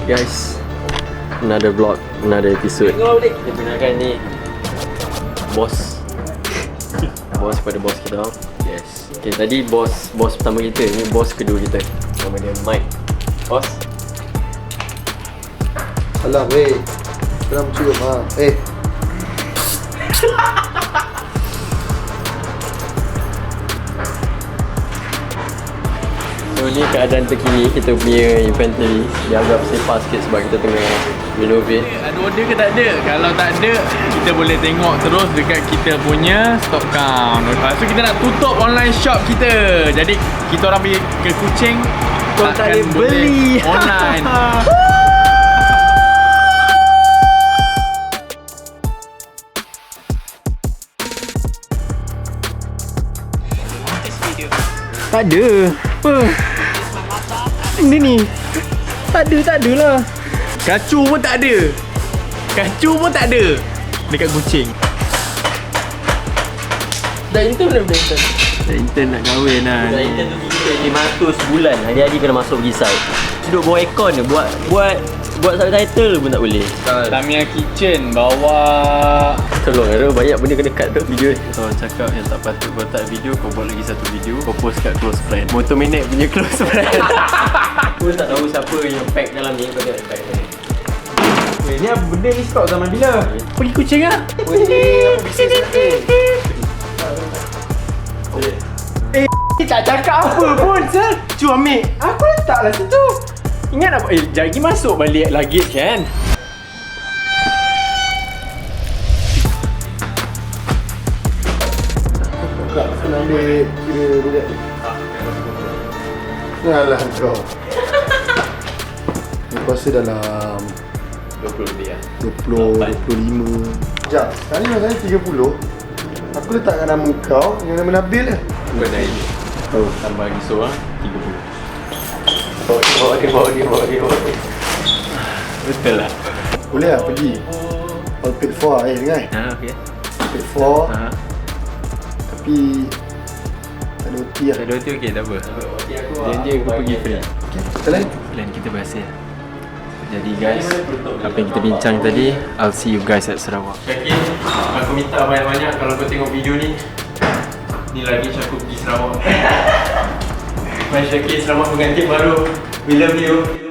Guys, another vlog, another episode. Kita benarkan ni bos pada bos kita. Yes. Okay, tadi bos pertama kita, ni bos kedua kita. Nama dia Mike. Bos. Alah weh, dalam cium ha. So ni keadaan terkini kita punya inventory. Dia agak bersepah sikit sebab kita tengah renovate. Ada order ke tak ada? Kalau tak ada, kita boleh tengok terus dekat kita punya stock count. Lepas tu kita nak tutup online shop kita. Jadi kita orang pergi ke Kuching, Kau tak boleh beli online. Tak ada. Apa? Ini ni. Tak ada lah. Kacu pun tak ada. Kacu pun tak ada dekat Kuching. Dah intern belum dah intern? Dah intern nak kahwin lah. Dah intern tu kita 500 bulan. Hari-hari kena masuk pergi site. Duduk bawa aircon je. Buat subtitle pun tak boleh. Tamiya Kitchen bawa. Tolong Ara, banyak benda kena cut tu video ni. Kau cakap yang tak patut kau tak video, kau buat lagi satu video, kau post kat close friend. Motomatic punya close friend. Aku tak tahu siapa yang pack dalam ni. Kau tengok pack ni. Weh, ni benda ni stok zaman bila? Pergi Kuching lah. Weh, apa bisnes Ni tak cakap apa pun, sir. Cu ambil. Aku letaklah situ. Ingat apa? Jagi masuk balik luggage kan? Tak kena ambil kira budak. Alah kau. Aku rasa dalam 20 lebih lah. 25. Sekejap, sekarang ni masanya 30. Aku letakkan nama kau dengan nama Nabil lah. Benar ini. Oh. Tambah lagi seorang, 30. Bawa dia. Betul lah. Boleh lah pergi. All paid for dengar Okay. paid for. Ha. Tapi tak ada OT lah. Tak ada OT okey, tak apa. Janji aku pergi free. Okay, betul lah. Plan kita berhasil. Jadi guys, apa yang kita bincang tadi, I'll see you guys at Sarawak. Yakin aku minta banyak-banyak kalau kau tengok video ni. Ni lagi aku pergi Sarawak. Syakir selamat pengantin baru. We love you.